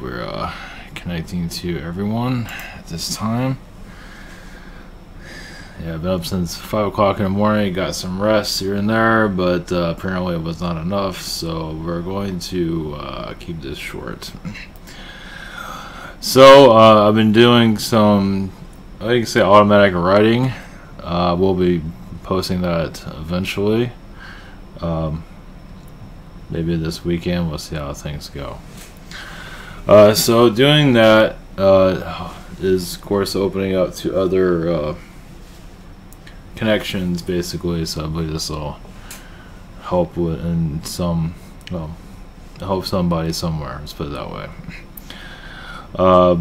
Alright, we're connecting to everyone at this time. Yeah, I've been up since 5 o'clock in the morning, got some rest here and there, but apparently it was not enough, so we're going to keep this short. So, I've been doing some, I can say, automatic writing. We'll be posting that eventually. Maybe this weekend, we'll see how things go. So doing that is, of course, opening up to other connections, basically. So I believe this will help with in some, well, help somebody somewhere. Let's put it that way.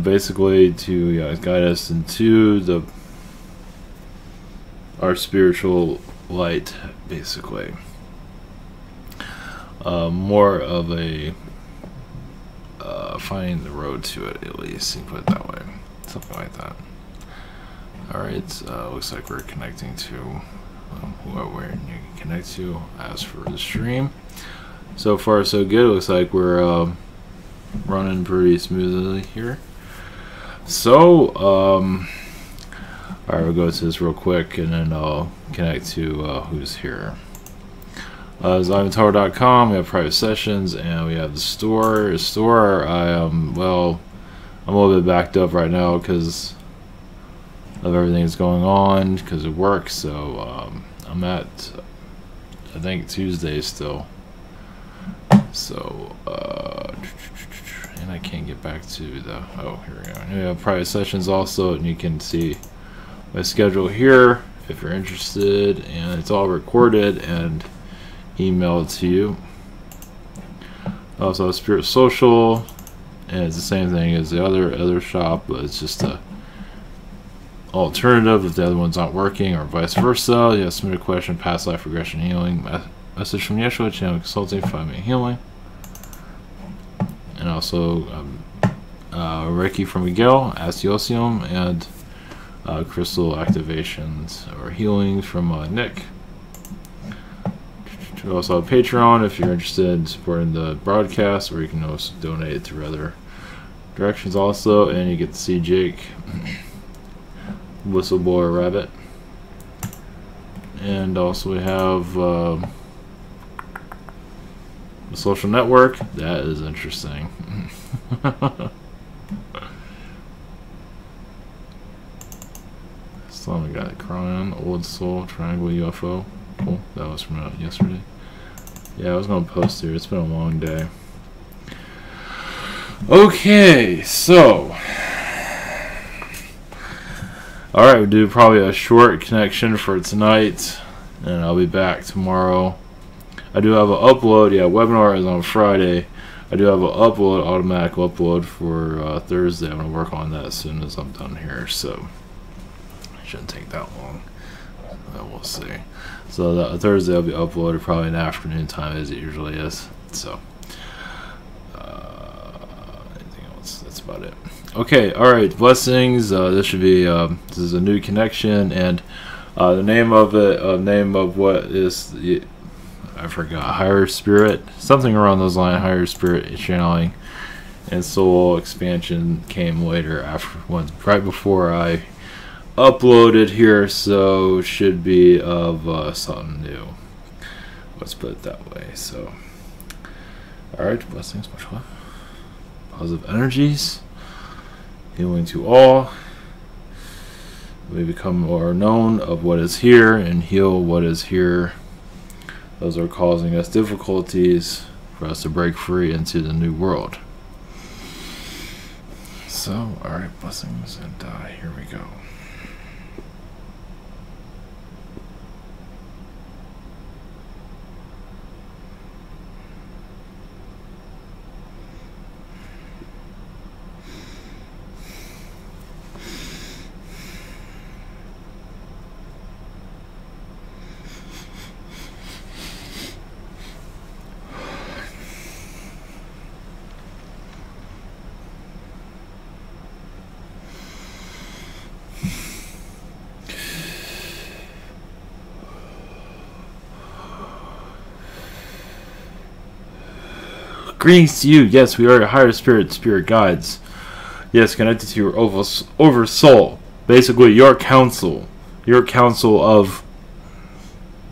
Basically, to guide us into our spiritual light, basically. More of a finding the road to it, at least, you can put it that way, something like that. Alright, looks like we're connecting to whoever you can connect to. As for the stream, so far so good. Looks like we're running pretty smoothly here. So alright, we'll go to this real quick and then I'll connect to who's here. ZionTower.com, we have private sessions, and we have the store. I am, well, I'm a little bit backed up right now because of everything that's going on, because of work, so I'm at, I think, Tuesday still. So, and I can't get back to the, oh, here we go. And we have private sessions also, and you can see my schedule here if you're interested, and it's all recorded and emailed to you. Also Spirit Social, and it's the same thing as the other shop, but it's just a alternative if the other one's not working, or vice versa. You have submit a question, past life regression healing, message from Yeshua, channel consulting, 5-minute healing, and also Reiki from Miguel, Astiosium, and crystal activations or healings from Nick. We also have Patreon if you're interested in supporting the broadcast, or you can also donate through other directions also, and you get to see Jake, Whistleblower Rabbit. And also we have the social network. That is interesting. So we got Crying, Old Soul, Triangle UFO. Cool. That was from yesterday. Yeah, I was going to post here. It's been a long day. Okay, so. Alright, we'll do probably a short connection for tonight, and I'll be back tomorrow. I do have an upload. Yeah, webinar is on Friday. I do have an upload, automatic upload for Thursday. I'm going to work on that as soon as I'm done here, so it shouldn't take that long. We'll see. So that Thursday will be uploaded probably in the afternoon time, as it usually is. So anything else? That's about it. Okay, all right. Blessings. This should be this is a new connection, and the name of it, name of what is I forgot. Higher Spirit, something around those lines. Higher Spirit channeling and soul expansion came later, after right before I uploaded here, so should be of something new. Let's put it that way. So, alright, blessings, much love. Positive energies, healing to all. We become more known of what is here and heal what is here. Those are causing us difficulties for us to break free into the new world. So, alright, blessings, and here we go. Greetings to you. Yes, we are your higher spirit guides. Yes, connected to your over soul. Basically, your council of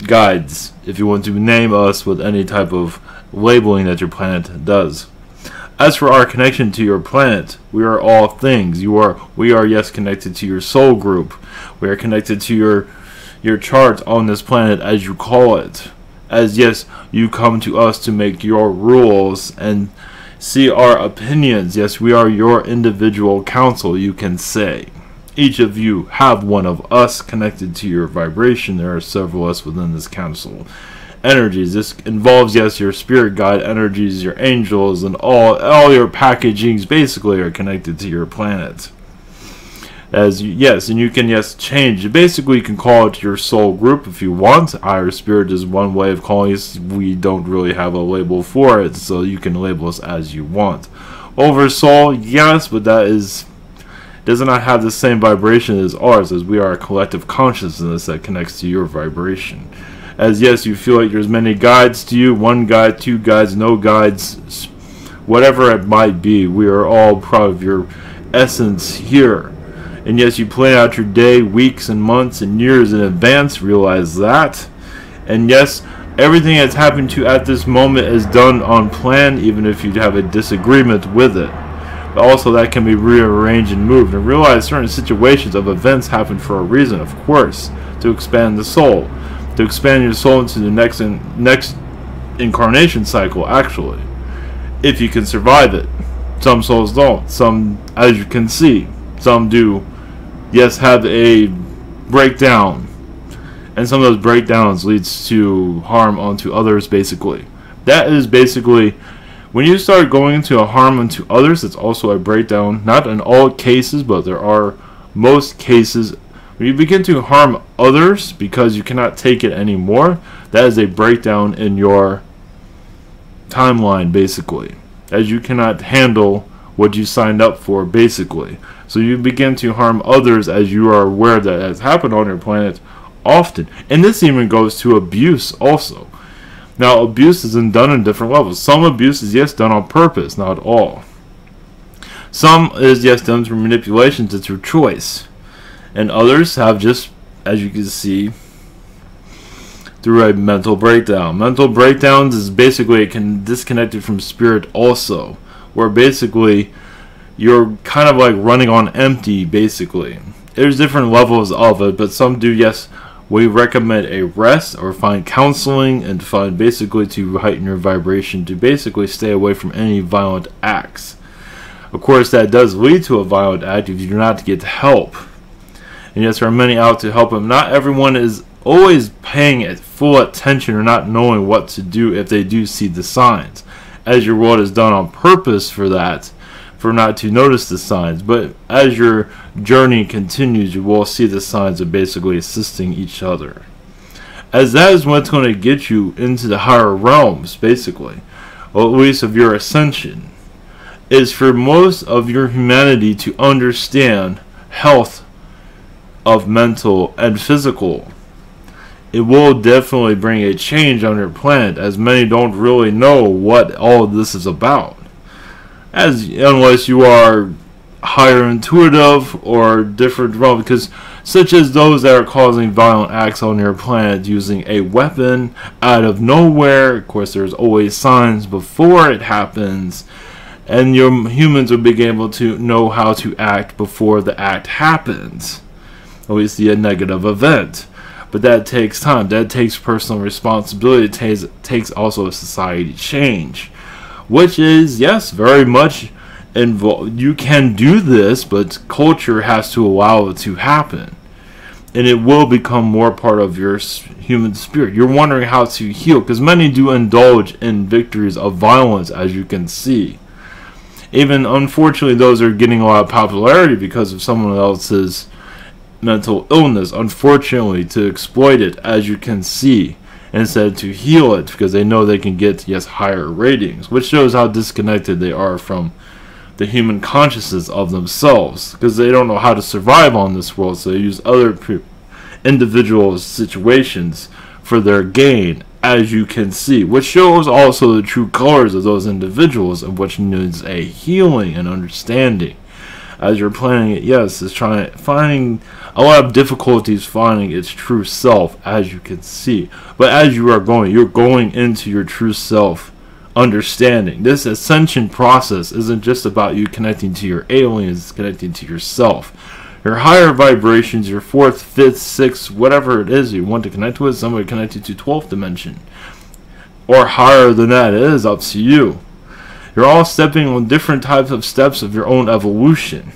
guides, if you want to name us with any type of labeling that your planet does. As for our connection to your planet, we are all things. We are yes connected to your soul group. We are connected to your chart on this planet, as you call it. As yes, you come to us to make your rules and see our opinions. Yes, we are your individual council, you can say. Each of you have one of us connected to your vibration. There are several of us within this council. Energies. This involves, yes, your spirit guide energies, your angels, and all your packagings basically are connected to your planet. Yes, and you can, yes, change. Basically, you can call it your soul group if you want. Higher spirit is one way of calling it. We don't really have a label for it, so you can label us as you want. Over soul, yes, but that does not have the same vibration as ours, as we are a collective consciousness that connects to your vibration. As yes, you feel like there's many guides to you, one guide, two guides, no guides, whatever it might be. We are all part of your essence here. And yes, you plan out your day, weeks and months and years in advance, realize that. And yes, everything that's happened to you at this moment is done on plan, even if you have a disagreement with it. But also that can be rearranged and moved. And realize certain situations of events happen for a reason, of course, to expand the soul. To expand your soul into the next incarnation cycle, actually. If you can survive it. Some souls don't. Some, as you can see, some do. Yes, have a breakdown, and some of those breakdowns leads to harm onto others. Basically, that is basically when you start going into a harm unto others. It's also a breakdown. Not in all cases, but there are most cases when you begin to harm others because you cannot take it anymore. That is a breakdown in your timeline, basically, as you cannot handle what you signed up for, basically. So you begin to harm others as you are aware that has happened on your planet often. And this even goes to abuse also. Now, abuse is done in different levels. Some abuse is, yes, done on purpose, not all. Some is, yes, done through manipulations, it's your choice. And others have just, as you can see, through a mental breakdown. Mental breakdowns is basically disconnected from spirit also, where basically you're kind of like running on empty, basically. There's different levels of it, but some do, yes, we recommend a rest or find counseling and find basically to heighten your vibration, to basically stay away from any violent acts. Of course, that does lead to a violent act if you do not get help. And yes, there are many out to help them. Not everyone is always paying it full attention or not knowing what to do if they do see the signs, as your world is done on purpose for that, for not to notice the signs. But as your journey continues, you will see the signs of basically assisting each other, as that is what's going to get you into the higher realms, basically, or at least of your ascension, is for most of your humanity to understand health of mental and physical. It will definitely bring a change on your planet, as many don't really know what all of this is about, unless you are higher intuitive or different realm, because such as those that are causing violent acts on your planet using a weapon out of nowhere. Of course, there's always signs before it happens, and your humans will be able to know how to act before the act happens, at least the negative event. But that takes time. That takes personal responsibility. It takes also a society change, which is, yes, very much involved. You can do this, but culture has to allow it to happen, and it will become more part of your human spirit. You're wondering how to heal, because many do indulge in victories of violence, as you can see. Even, unfortunately, those are getting a lot of popularity because of someone else's mental illness, unfortunately, to exploit it, as you can see, instead to heal it, because they know they can get, yes, higher ratings, which shows how disconnected they are from the human consciousness of themselves, because they don't know how to survive on this world, so they use other individual situations for their gain, as you can see, which shows also the true colors of those individuals, and which needs a healing and understanding. As you're planning it, yes, it's finding a lot of difficulties finding its true self, as you can see. But as you are going, you're going into your true self understanding. This ascension process isn't just about you connecting to your aliens, it's connecting to yourself. Your higher vibrations, your 4th, 5th, 6th, whatever it is you want to connect with, somebody connected to 12th dimension. Or higher than that, it is up to you. You're all stepping on different types of steps of your own evolution.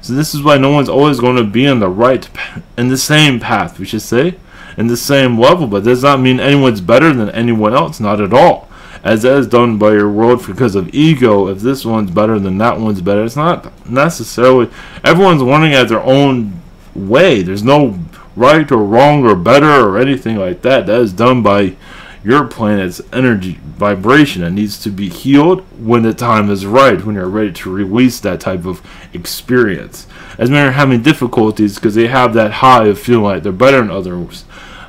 So this is why no one's always going to be in the same path, we should say, in the same level. But does not mean anyone's better than anyone else, not at all. As that is done by your world because of ego, if this one's better than that one's better, it's not necessarily. Everyone's running at their own way. There's no right or wrong or better or anything like that. That is done by your planet's energy vibration. It needs to be healed when the time is right, when you're ready to release that type of experience. As many are having difficulties because they have that high of feeling like they're better than others.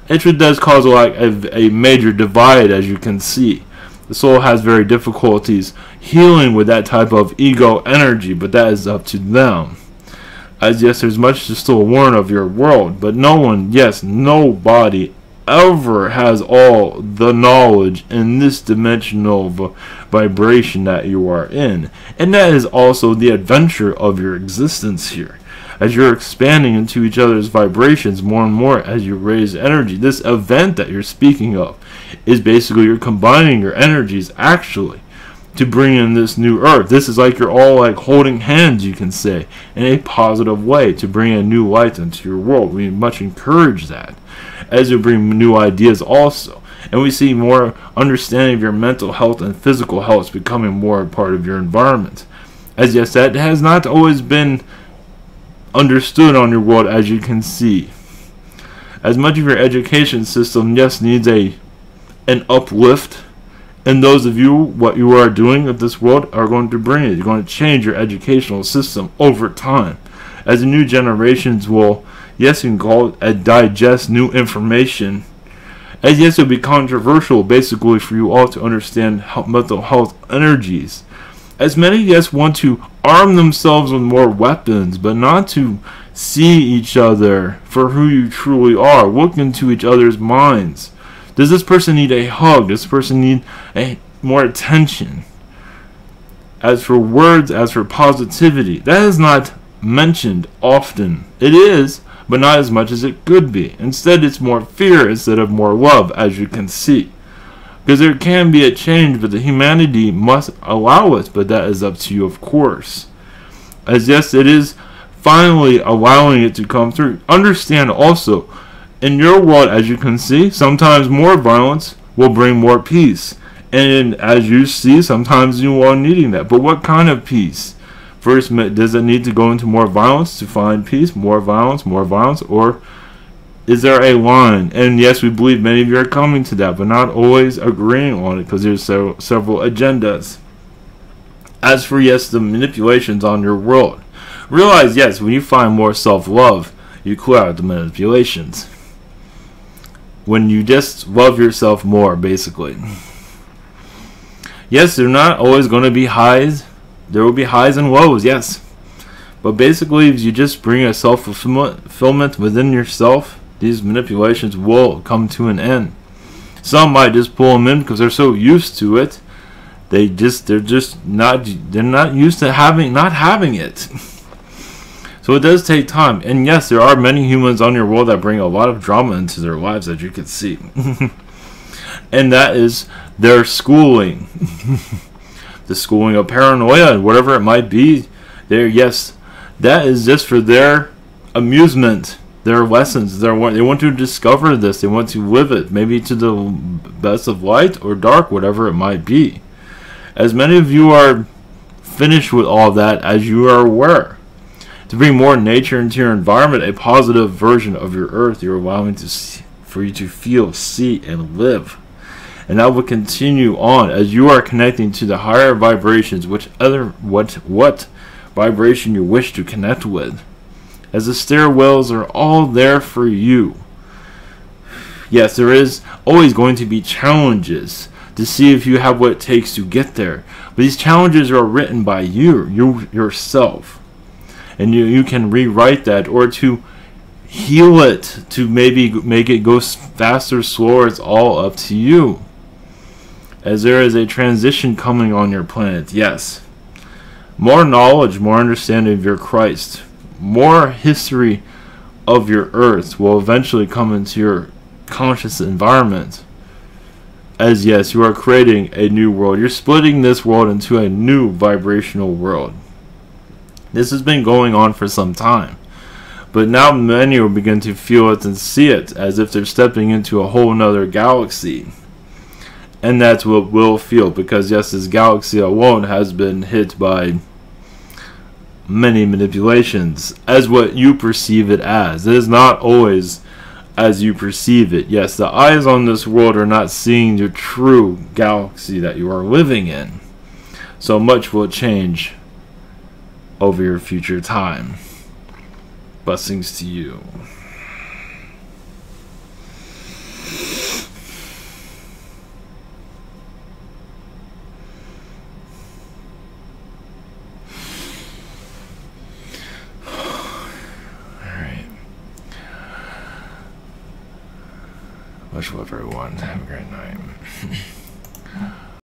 It does cause a major divide, as you can see. The soul has very difficulties healing with that type of ego energy, but that is up to them. As yes, there's much to still learn of your world, but no one, yes, nobody ever has all the knowledge in this dimensional vibration that you are in. And that is also the adventure of your existence here. As you're expanding into each other's vibrations more and more as you raise energy, this event that you're speaking of is basically you're combining your energies actually to bring in this new earth. This is like you're all like holding hands, you can say, in a positive way to bring a new light into your world. We much encourage that as you bring new ideas also. And we see more understanding of your mental health and physical health becoming more a part of your environment. As yes, that has not always been understood on your world, as you can see. As much of your education system, yes, needs an uplift, and those of you, what you are doing with this world are going to bring it. You're going to change your educational system over time. As the new generations will, yes, you can call it digest new information. As yes, it'll be controversial basically for you all to understand mental health energies. As many, yes, want to arm themselves with more weapons, but not to see each other for who you truly are. Look into each other's minds. Does this person need a hug? Does this person need more attention? As for words, as for positivity, that is not mentioned often. It is, but not as much as it could be. Instead, it's more fear instead of more love, as you can see. Because there can be a change, but the humanity must allow it, but that is up to you, of course. As yes, it is finally allowing it to come through. Understand also, in your world, as you can see, sometimes more violence will bring more peace. And as you see, sometimes you are needing that. But what kind of peace? First, does it need to go into more violence to find peace? More violence, or is there a line? And yes, we believe many of you are coming to that, but not always agreeing on it because there's several agendas. As for, yes, the manipulations on your world, realize, yes, when you find more self-love, you clear out the manipulations. When you just love yourself more, basically. Yes, they're not always going to be highs. There will be highs and lows, yes. But basically, if you just bring a self-fulfillment within yourself, these manipulations will come to an end. Some might just pull them in because they're so used to it. They're not used to not having it. So it does take time. And yes, there are many humans on your world that bring a lot of drama into their lives, as you can see. And that is their schooling. The schooling of paranoia, whatever it might be. Yes, that is just for their amusement, their lessons. They want to discover this. They want to live it, maybe to the best of light or dark, whatever it might be. As many of you are finished with all that, as you are aware, to bring more nature into your environment, a positive version of your earth, you're allowing for you to feel, see, and live. And that will continue on as you are connecting to the higher vibrations, what vibration you wish to connect with. As the stairwells are all there for you. Yes, there is always going to be challenges to see if you have what it takes to get there. But these challenges are written by you yourself. And you can rewrite that, or to heal it, to maybe make it go faster, slower. It's all up to you. As there is a transition coming on your planet, yes. More knowledge, more understanding of your Christ, more history of your earth will eventually come into your conscious environment. As yes, you are creating a new world. You're splitting this world into a new vibrational world. This has been going on for some time. But now many will begin to feel it and see it as if they're stepping into a whole nother galaxy. And that's what we'll feel, because yes, this galaxy alone has been hit by many manipulations as what you perceive it as. It is not always as you perceive it. Yes, the eyes on this world are not seeing the true galaxy that you are living in. So much will change over your future time. Blessings to you. Much love, everyone. Have a great night.